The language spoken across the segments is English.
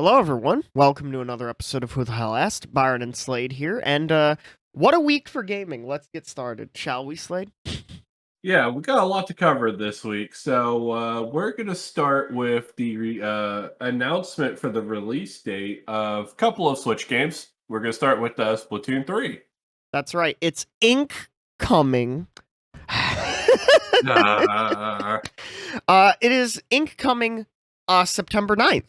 Hello, everyone. Welcome to another episode of Who the Hell Asked. Byron and Slade here, and what a week for gaming. Let's get started, shall we, Slade? Yeah, we got a lot to cover this week. So we're going to start with the announcement for the release date of a couple of Switch games. We're going to start with Splatoon 3. That's right. It's ink coming. Uh, It is ink coming September 9th,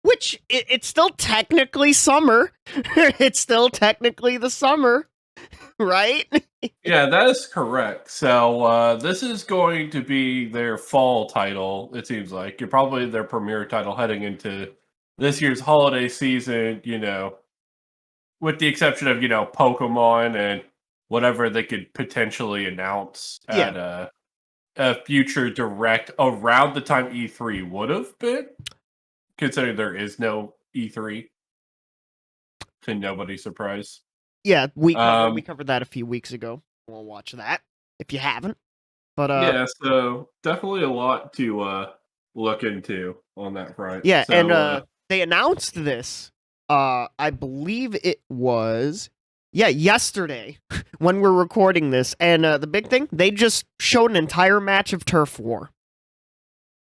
which it's still technically summer. It's still technically the summer, right? yeah, that is correct. So this is going to be their fall title, it seems like. You're probably their premiere title heading into this year's holiday season, with the exception of, Pokemon and whatever they could potentially announce Yeah. at a future direct around the time E3 would have been, considering there is no E3 to nobody's surprise. Yeah, we Um, covered that a few weeks ago. We'll watch that if you haven't. But yeah, so definitely a lot to look into on that front. yeah, and So they announced this. I believe it was yesterday when we're recording this. And the big thing, they just showed an entire match of turf war,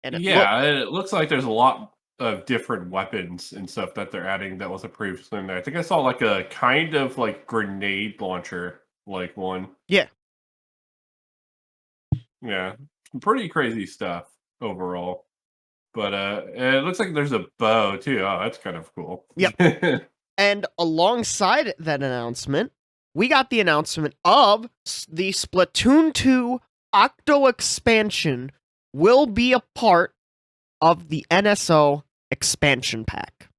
and yeah, it looks like there's a lot of different weapons and stuff that they're adding that wasn't previously in there. I think I saw like a kind of like grenade launcher, like one. yeah, Yeah, some pretty crazy stuff overall. But it looks like there's a bow too. Oh, that's kind of cool. yep. And alongside that announcement, we got the announcement of the Splatoon 2 Octo expansion will be a part of the NSO expansion pack.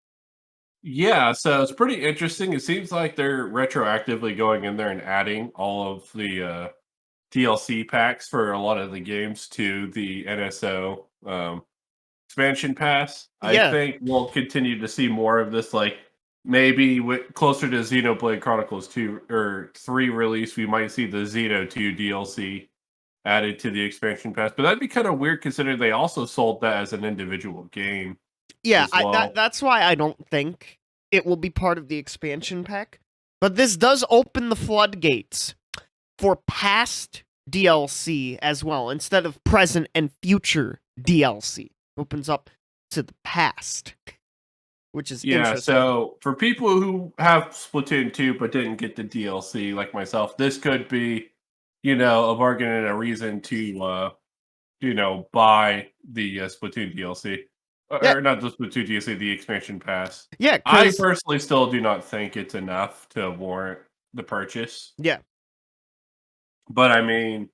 Yeah, so it's pretty interesting. It seems like they're retroactively going in there and adding all of the DLC packs for a lot of the games to the NSO expansion pass. I Yeah, think we'll continue to see more of this, like maybe closer to Xenoblade Chronicles 2 or 3 release, we might see the Xeno 2 DLC added to the expansion pass. But that'd be kind of weird considering they also sold that as an individual game yeah. as well. That's why I don't think it will be part of the expansion pack. But this does open the floodgates for past DLC as well, instead of present and future DLC. Opens up to the past, which is Yeah, interesting. so for people who have Splatoon 2 but didn't get the DLC like myself, this could be, a bargain and a reason to buy the Splatoon DLC. Yeah, Or not the Splatoon DLC, the expansion pass. yeah, I because personally still do not think it's enough to warrant the purchase. yeah, But I mean,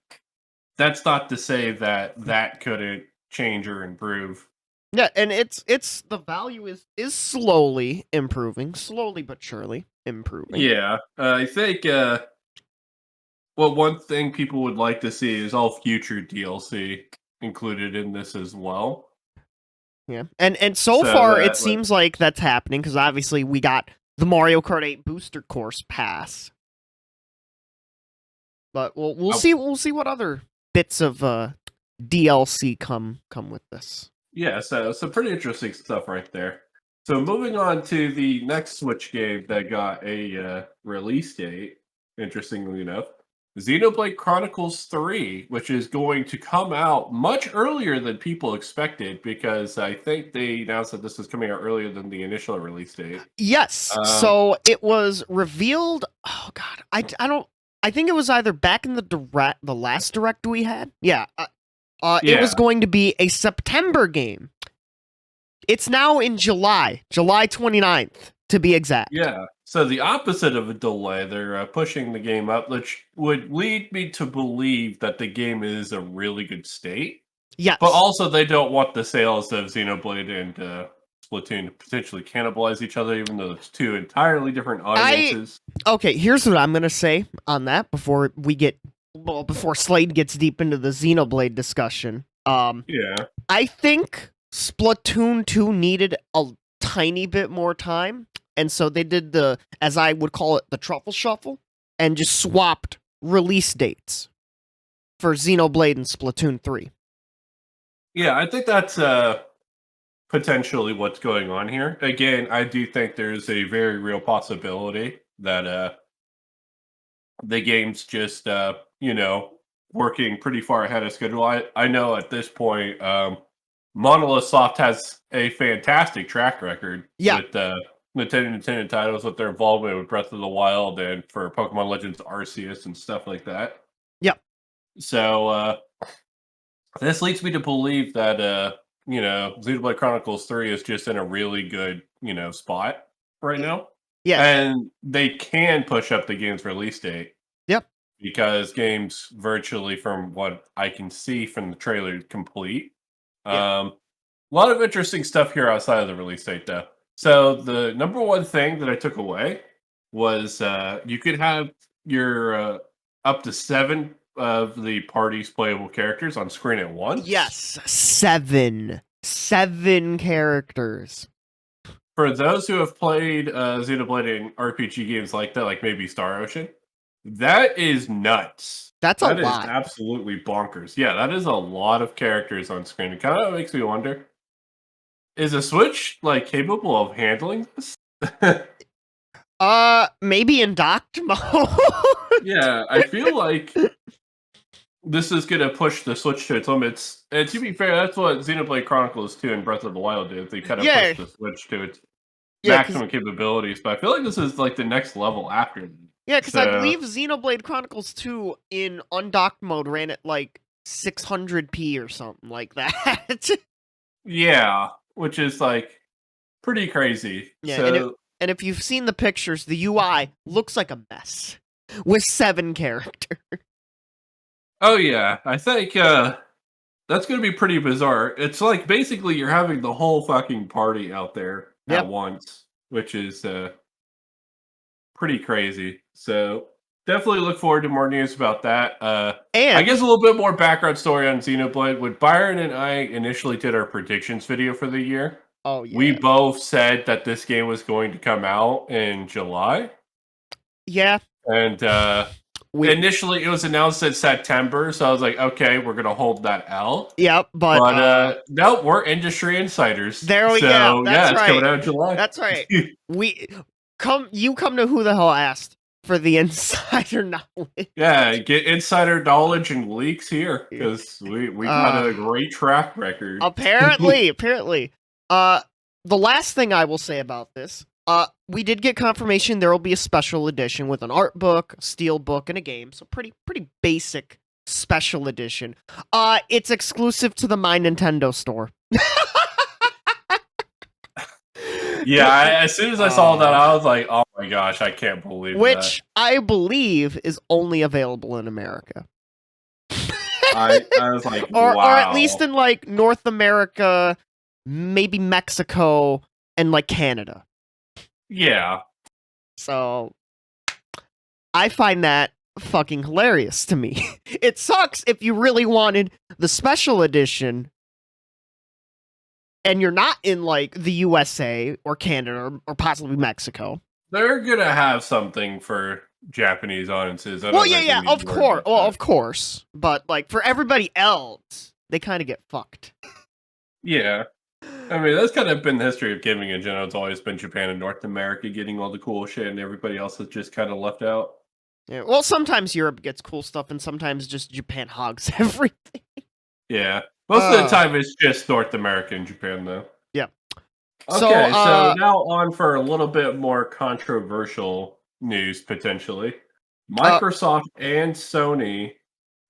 that's not to say that that couldn't change or improve. yeah, and it's the value is slowly improving, slowly but surely improving. Yeah, I think well, one thing people would like to see is all future DLC included in this as well. Yeah, and so So far it that, like, seems like that's happening because obviously we got the Mario Kart 8 Booster Course pass, but we'll see what other bits of DLC come with this. yeah, so some pretty interesting stuff right there. So moving on to the next Switch game that got a release date, interestingly enough, Xenoblade Chronicles 3, which is going to come out much earlier than people expected because I think they announced that this is coming out earlier than the initial release date. Yes, Um, so it was revealed. Oh God, I don't. I think it was either back in the last direct we had. Yeah, it was yeah, going to be a September game. It's now in July 29th to be exact. yeah. So the opposite of a delay, they're pushing the game up, which would lead me to believe that the game is a really good state. Yes. But also, they don't want the sales of Xenoblade and Splatoon to potentially cannibalize each other, even though it's two entirely different audiences. Okay, here's what I'm gonna say on that before Slade gets deep into the Xenoblade discussion. Yeah, I think Splatoon 2 needed a tiny bit more time, and so they did as I would call it, the truffle shuffle, and just swapped release dates for Xenoblade and Splatoon 3. yeah. I think that's potentially what's going on here. Again, I do think there's a very real possibility that the game's just working pretty far ahead of schedule. I know at this point, Monolith Soft has a fantastic track record Yeah. with Nintendo titles, with their involvement with Breath of the Wild and for Pokemon Legends Arceus and stuff like that. Yep. So this leads me to believe that Xenoblade Chronicles 3 is just in a really good spot right now. Yes. And they can push up the game's release date. Yep. Because game's virtually, from what I can see from the trailer, complete. Yeah. A lot of interesting stuff here outside of the release date, though. So the number one thing that I took away was you could have your up to 7 of the party's playable characters on screen at once. Yes, 7 characters. For those who have played Xenoblade and RPG games like that, like maybe Star Ocean, that is nuts. That is lot. Absolutely bonkers. Yeah, that is a lot of characters on screen. It kind of makes me wonder, is a Switch capable of handling this? Maybe in docked mode. Yeah, I feel like this is going to push the Switch to its limits. And to be fair, that's what Xenoblade Chronicles 2 and Breath of the Wild did. They kind of pushed the Switch to its maximum capabilities. But I feel like this is the next level after. Yeah, because I believe Xenoblade Chronicles 2 in undocked mode ran at 600p or something like that. Yeah, which is pretty crazy. Yeah, so, and if you've seen the pictures, the UI looks like a mess with 7 characters. Oh yeah, I think that's going to be pretty bizarre. It's basically you're having the whole fucking party out there at once, which is pretty crazy. So definitely look forward to more news about that. And I guess a little bit more background story on Xenoblade. When Byron and I initially did our predictions video for the year, we both said that this game was going to come out in July. Yeah. And initially it was announced in September, so I was like, okay, we're gonna hold that L. Yep, but no, we're industry insiders. There we go. That's it's coming out in July. That's right. You come to Who the Hell Asked for the insider knowledge. Yeah, get insider knowledge and leaks here, because we got a great track record. Apparently. The last thing I will say about this, we did get confirmation there will be a special edition with an art book, a steel book, and a game. So pretty basic special edition. It's exclusive to the My Nintendo store. Yeah, as soon as I saw that, I was like, oh my gosh, I can't believe that. Which I believe is only available in America. I was like, wow. Or at least in North America, maybe Mexico, and Canada. Yeah. So I find that fucking hilarious to me. It sucks if you really wanted the special edition and you're not in the USA or Canada or possibly Mexico. They're gonna have something for Japanese audiences. Of course. Well, of course. But for everybody else, they kind of get fucked. Yeah. I mean, that's kind of been the history of gaming in general. It's always been Japan and North America getting all the cool shit, and everybody else is just kind of left out. Yeah. Well, sometimes Europe gets cool stuff, and sometimes just Japan hogs everything. Yeah. Most of the time, it's just North America and Japan, though. Yeah. Okay, so now on for a little bit more controversial news, potentially. Microsoft and Sony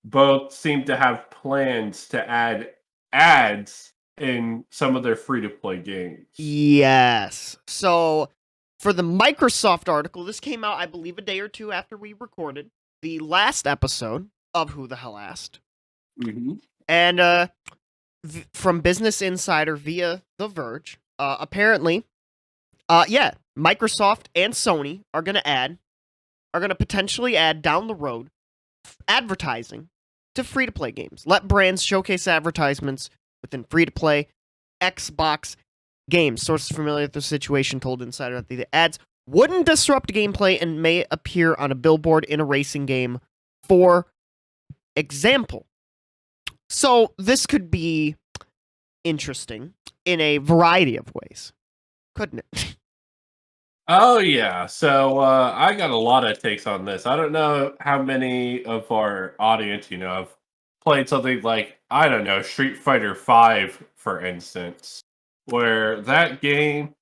both seem to have plans to add ads in some of their free-to-play games. Yes. So, for the Microsoft article, this came out, I believe, a day or two after we recorded the last episode of Who the Hell Asked. Mm-hmm. And from Business Insider via The Verge, apparently, Microsoft and Sony are going to potentially add down the road advertising to free-to-play games. Let brands showcase advertisements within free-to-play Xbox games. Sources familiar with the situation told Insider that the ads wouldn't disrupt gameplay and may appear on a billboard in a racing game, for example. So this could be interesting in a variety of ways, couldn't it? Oh yeah, so I got a lot of takes on this. I don't know how many of our audience, have played something like I don't know Street Fighter Five, for instance, where that game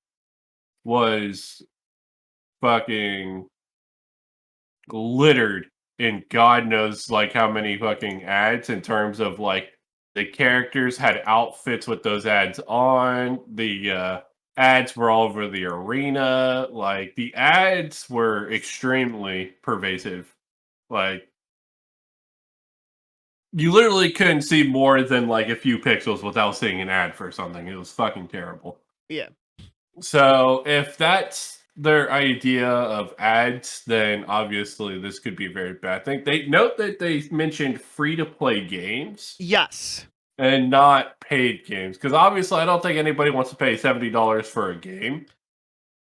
was fucking littered in God knows like how many fucking ads in terms of like the characters had outfits with those ads on. The ads were all over the arena. Like the ads were extremely pervasive. Like you literally couldn't see more than like a few pixels without seeing an ad for something. It was fucking terrible. Yeah. So if that's their idea of ads, then obviously this could be a very bad thing. They note that they mentioned free to play games Yes. and not paid games. Because obviously I don't think anybody wants to pay $70 for a game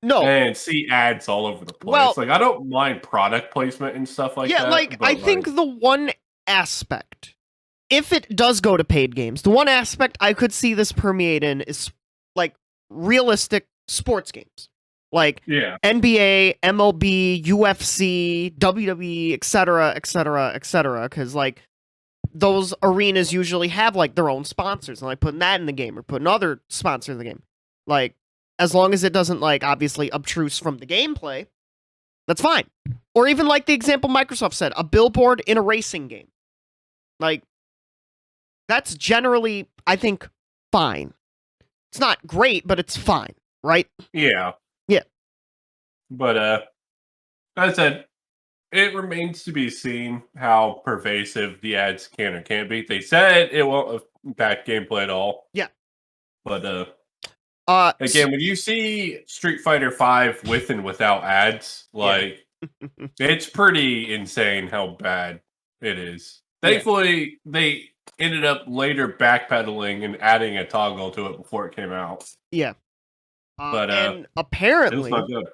No. and see ads all over the place. Well, Like I don't mind product placement and stuff like yeah, that. like I But think the one aspect, if it does go to paid games, the one aspect I could see this permeate in is like realistic sports games. Like yeah. NBA, MLB, UFC, WWE, etc., etc., etc. Because like those arenas usually have like their own sponsors, and like putting that in the game or putting other sponsor in the game. Like as long as it doesn't like obviously obtrude from the gameplay, that's fine. Or even like the example Microsoft said, a billboard in a racing game. Like that's generally, I think, fine. It's not great, but it's fine, right? Yeah. Yeah. But as I said, it remains to be seen how pervasive the ads can or can't be. They said it won't impact gameplay at all. Yeah. But s- again, when you see Street Fighter Five with and without ads, like it's pretty insane how bad it is. Yeah. Thankfully, they ended up later backpedaling and adding a toggle to it before it came out. yeah. But And it was apparently, not good.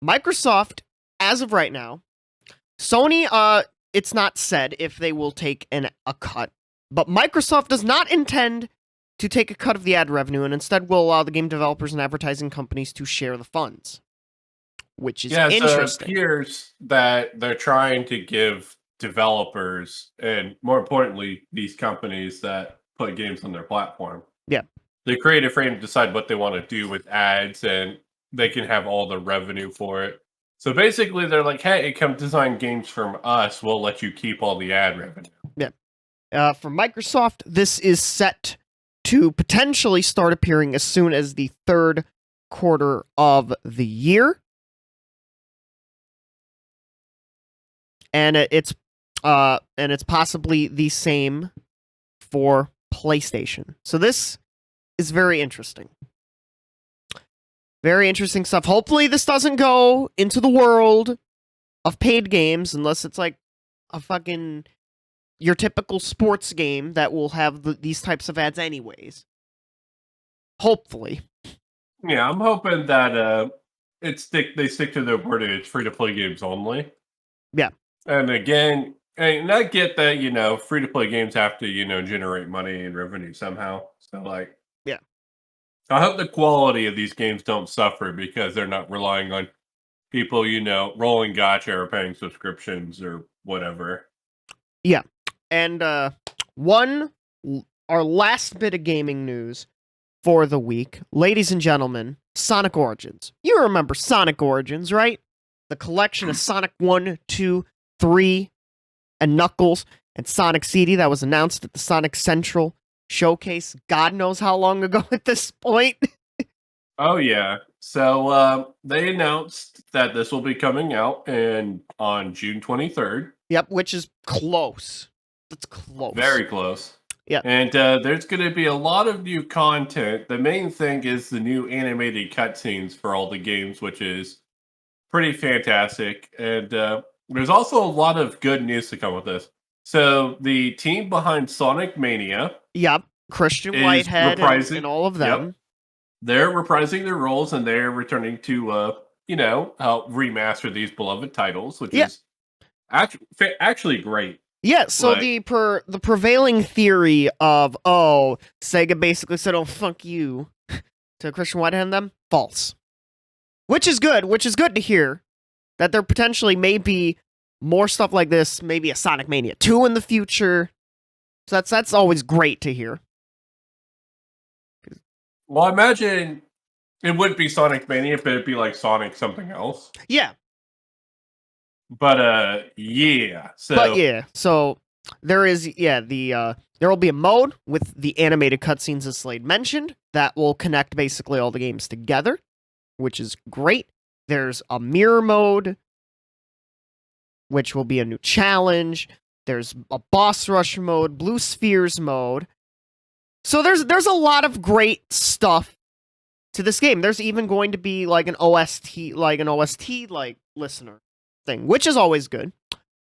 Microsoft, as of right now, Sony, it's not said if they will take a cut, but Microsoft does not intend to take a cut of the ad revenue and instead will allow the game developers and advertising companies to share the funds, which is Yeah, so it interesting. appears that they're trying to give developers and more importantly, these companies that put games on their platform. Yeah. The creative freedom to decide what they want to do with ads and they can have all the revenue for it. So basically they're like, hey, come design games from us, we'll let you keep all the ad revenue. For Microsoft, this is set to potentially start appearing as soon as the third quarter of the year. And it's possibly the same for PlayStation. So this is very interesting. Very interesting stuff. Hopefully this doesn't go into the world of paid games unless it's like a fucking your typical sports game that will have these types of ads anyways. Hopefully. Yeah, I'm hoping that they stick to their word and it's free to play games only. Yeah. And again, and I get that, free to play games have to, generate money and revenue somehow. So like Yeah. I hope the quality of these games don't suffer because they're not relying on people, rolling gacha or paying subscriptions or whatever. Yeah. And our last bit of gaming news for the week, ladies and gentlemen, Sonic Origins. You remember Sonic Origins, right? The collection of Sonic 1, 2, 3, and Knuckles and Sonic CD that was announced at the Sonic Central showcase. God knows how long ago at this point. Oh yeah. So they announced that this will be coming out on June 23rd. Yep, which is close. That's close. Very close. Yeah. And there's going to be a lot of new content. The main thing is the new animated cutscenes for all the games, which is pretty fantastic. And there's also a lot of good news to come with this. So the team behind Sonic Mania, yep, Christian Whitehead and all of them. Yep, they're reprising their roles and they're returning to help remaster these beloved titles, which is actually great. Yeah, so Like- the prevailing theory of Sega basically said, "Oh fuck you," to Christian Whitehead and them, false. Which is good to hear that there potentially may be more stuff like this, maybe a Sonic Mania 2 in the future. So that's always great to hear. Well, I imagine it wouldn't be Sonic Mania, but it'd be like Sonic something else. Yeah. But yeah. So there is there will be a mode with the animated cutscenes as Slade mentioned that will connect basically all the games together, which is great. There's a mirror mode, which will be a new challenge. There's a boss rush mode, blue spheres mode. So there's a lot of great stuff to this game. There's even going to be like an OST listener thing, which is always good.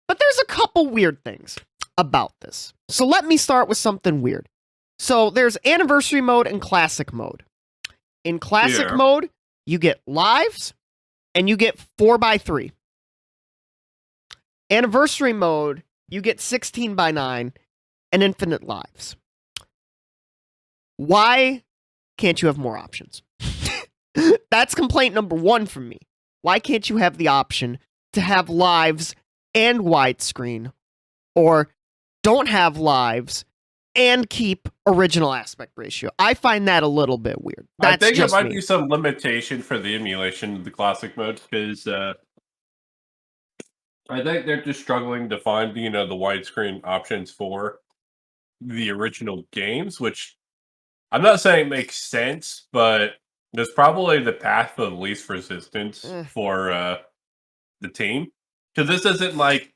But there's a couple weird things about this. So let me start with something weird. So there's anniversary mode and classic mode. In classic mode, you get lives and you get 4x3. Anniversary mode, you get 16x9 and infinite lives. Why can't you have more options? That's complaint number one from me. Why can't you have the option to have lives and widescreen, or don't have lives and keep original aspect ratio? I find that a little bit weird. I think it might be some limitation for the emulation of the classic mode, because I think they're just struggling to find, the widescreen options for the original games, which I'm not saying makes sense, but there's probably the path of least resistance for the team. Because this isn't like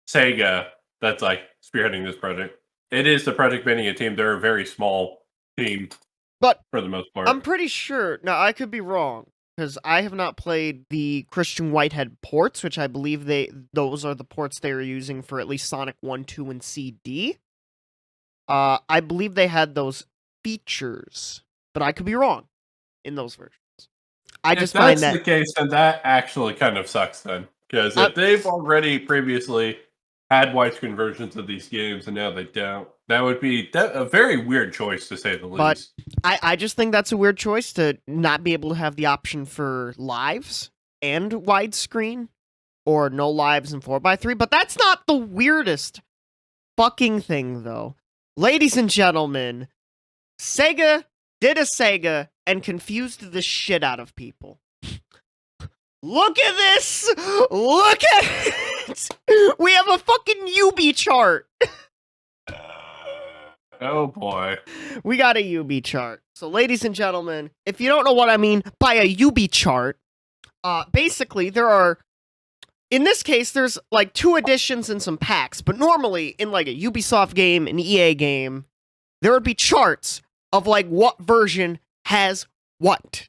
Sega that's like spearheading this project. It is the Project Mania team. They're a very small team, but for the most part. I'm pretty sure. Now, I could be wrong, because I have not played the Christian Whitehead ports, which I believe those are the ports they were using for at least Sonic 1, 2, and CD. I believe they had those features, but I could be wrong in those versions. If that's the case, then that actually kind of sucks then. Because if they've already previously had widescreen versions of these games and now they don't, that would be a very weird choice, to say the least. But I just think that's a weird choice to not be able to have the option for lives and widescreen, or no lives and 4x3. But that's not the weirdest fucking thing, though. Ladies and gentlemen, Sega did a Sega and confused the shit out of people. Look at this! Look at it! We have a fucking UB chart! Oh boy. We got a UB chart. So, ladies and gentlemen, if you don't know what I mean by a UB chart, basically there are, in this case, there's like 2 editions and some packs, but normally in like a Ubisoft game, an EA game, there would be charts of like what version has what.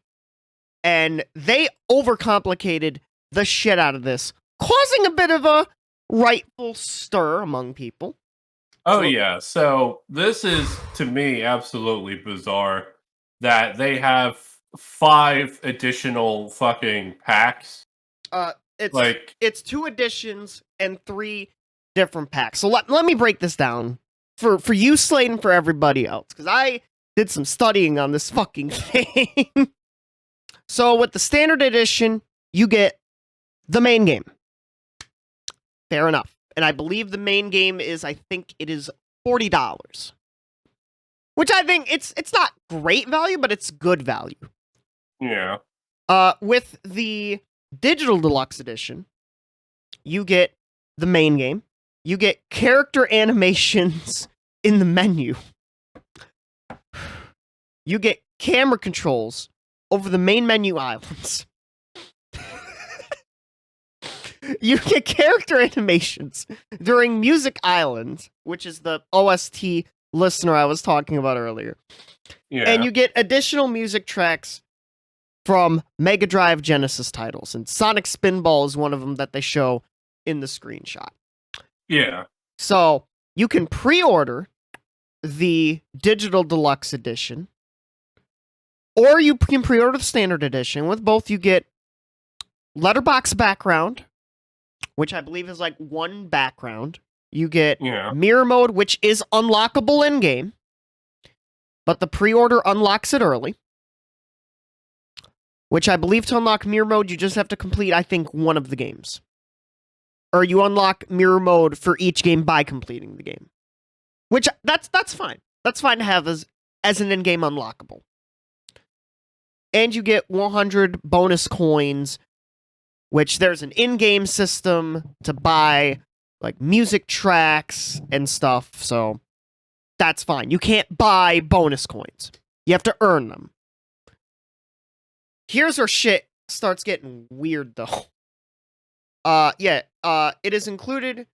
And they overcomplicated the shit out of this, causing a bit of a rightful stir among people. Oh, yeah. So this is, to me, absolutely bizarre that they have 5 additional fucking packs. It's 2 editions and 3 different packs. So let me break this down for you, Slade, and for everybody else, because I did some studying on this fucking game. So with the standard edition, you get the main game. Fair enough. And I believe the main game is, I think it is $40. Which I think it's not great value, but it's good value. Yeah. With the digital deluxe edition, you get the main game. You get character animations in the menu. You get camera controls over the main menu islands. You get character animations during Music Island, which is the OST listener I was talking about earlier. Yeah. And you get additional music tracks from Mega Drive Genesis titles, and Sonic Spinball is one of them that they show in the screenshot. Yeah. So you can pre-order the digital deluxe edition, or you can pre-order the standard edition. With both, you get letterbox background, which I believe is like 1 background You get Yeah. mirror mode, which is unlockable in game, but the pre-order unlocks it early. Which I believe to unlock mirror mode, you just have to complete, I think, one of the games. Or you unlock mirror mode for each game by completing the game. Which, that's fine. That's fine to have as an in-game unlockable. And you get 100 bonus coins, which there's an in-game system to buy, like, music tracks and stuff, so that's fine. You can't buy bonus coins. You have to earn them. Here's where shit starts getting weird, though. It is included.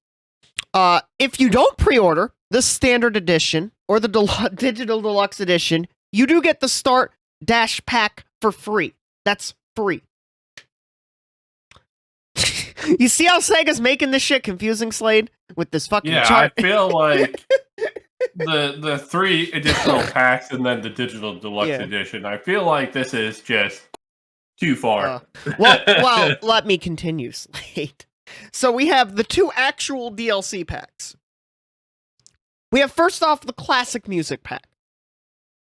If you don't pre-order the standard edition or the digital deluxe edition, you do get the start dash pack for free. That's free. You see how Sega's making this shit confusing, Slade? With this fucking chart? I feel like the 3 additional packs and then the digital deluxe edition, I feel like this is just too far. Well, let me continue, Slade. So we have the 2 actual DLC packs. We have first off the classic music pack.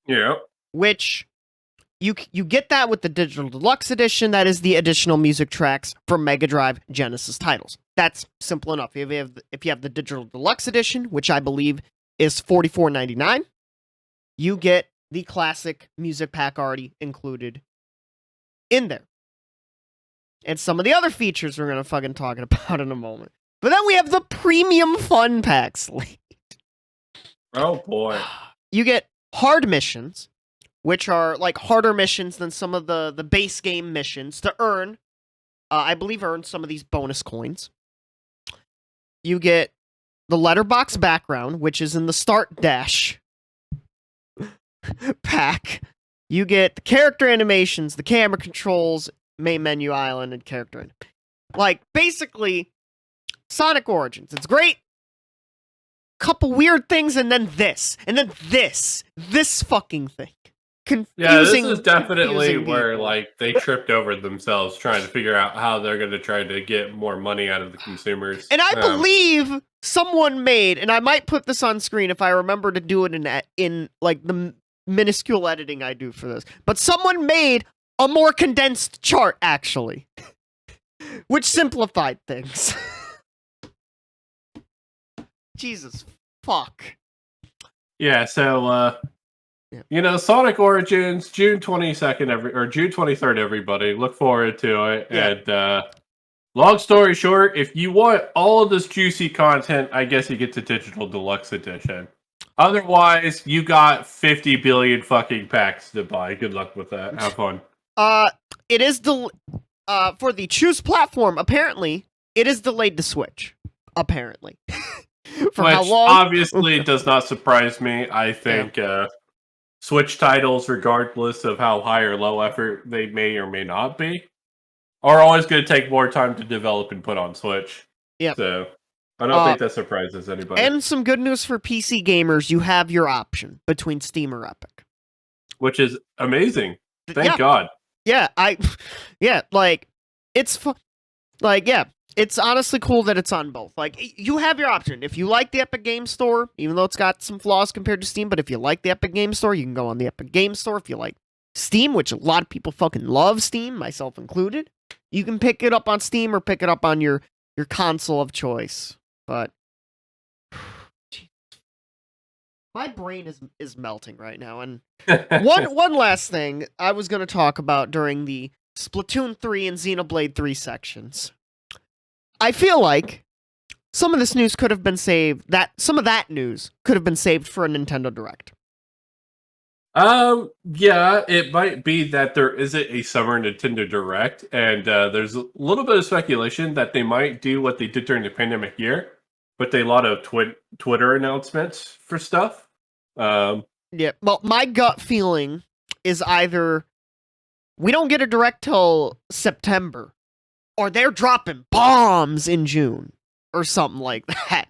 Yeah. Which you get that with the digital deluxe edition. That is the additional music tracks from Mega Drive Genesis titles. That's simple enough. If you have the digital deluxe edition, which I believe is $44.99, you get the classic music pack already included in there. And some of the other features we're gonna fucking talk about in a moment. But then we have the premium fun pack, Slade. Oh boy. You get hard missions, which are like harder missions than some of the base game missions to earn, I believe earn some of these bonus coins. You get the letterbox background, which is in the start dash pack. You get the character animations, the camera controls, main menu island, and character. Like, basically, Sonic Origins. It's great. Couple weird things, and then this. And then this. This fucking thing. Confusing. Yeah, this is definitely where, people. like, they tripped over themselves trying to figure out how they're going to try to get more money out of the consumers. And I believe someone made, and I might put this on screen if I remember to do it in like, the minuscule editing I do for this. But someone made a more condensed chart, actually. Which simplified things. Jesus fuck. Yeah, so, Sonic Origins, June 22nd, June 23rd, everybody. Look forward to it. Yeah. And, long story short, if you want all of this juicy content, I guess you get the digital deluxe edition. Otherwise, you got 50 billion fucking packs to buy. Good luck with that. Have fun. It is for the choose platform, apparently, it is delayed to Switch. Apparently. For Which how long? Obviously does not surprise me. I think Switch titles, regardless of how high or low effort they may or may not be, are always going to take more time to develop and put on Switch. Yeah. So I don't think that surprises anybody. And some good news for PC gamers, you have your option between Steam or Epic. Which is amazing. Thank God. Yeah, it's honestly cool that it's on both. Like, you have your option. If you like the Epic Game Store, even though it's got some flaws compared to Steam, but if you like the Epic Game Store, you can go on the Epic Game Store. If you like Steam, which a lot of people fucking love Steam, myself included, you can pick it up on Steam or pick it up on your console of choice. But my brain is melting right now. And one last thing I was going to talk about during the Splatoon 3 and Xenoblade 3 sections. I feel like some of this news could have been saved. Some of that news could have been saved for a Nintendo Direct. Yeah, it might be that there isn't a summer Nintendo Direct, and there's a little bit of speculation that they might do what they did during the pandemic year, with a lot of Twitter announcements for stuff. Yeah, well, my gut feeling is either we don't get a Direct till September, or they're dropping bombs in June, or something like that.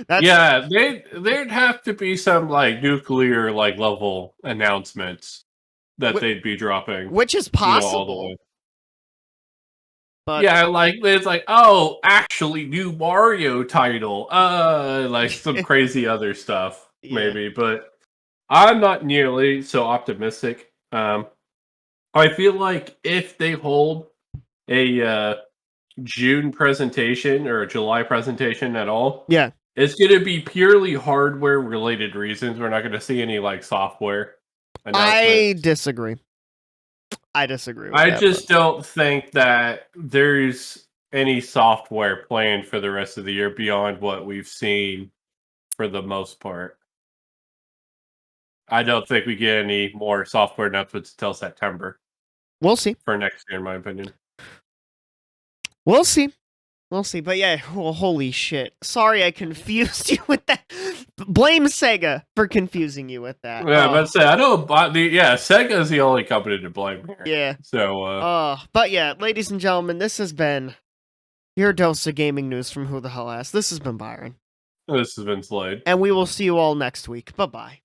There'd have to be some like nuclear like level announcements that they'd be dropping, which is possible. all the way. But yeah, like it's like, oh, actually, new Mario title, like some crazy other stuff, yeah. maybe. But I'm not nearly so optimistic. I feel like if they hold a June presentation or a July presentation at all, Yeah. it's going to be purely hardware related reasons. We're not going to see any like software announcements. I disagree. I disagree with I that. just don't think that there's any software planned for the rest of the year beyond what we've seen for the most part. I don't think we get any more software announcements until September We'll see. for next year, in my opinion. We'll see. We'll see. But yeah, well, holy shit. Sorry I confused you with that. Blame Sega for confusing you with that. Yeah, but say I don't buy the Sega's the only company to blame here. Yeah. So But yeah, ladies and gentlemen, this has been your dose of gaming news from Who the Hell Asked. This has been Byron. this has been Slade. And we will see you all next week. Bye-bye.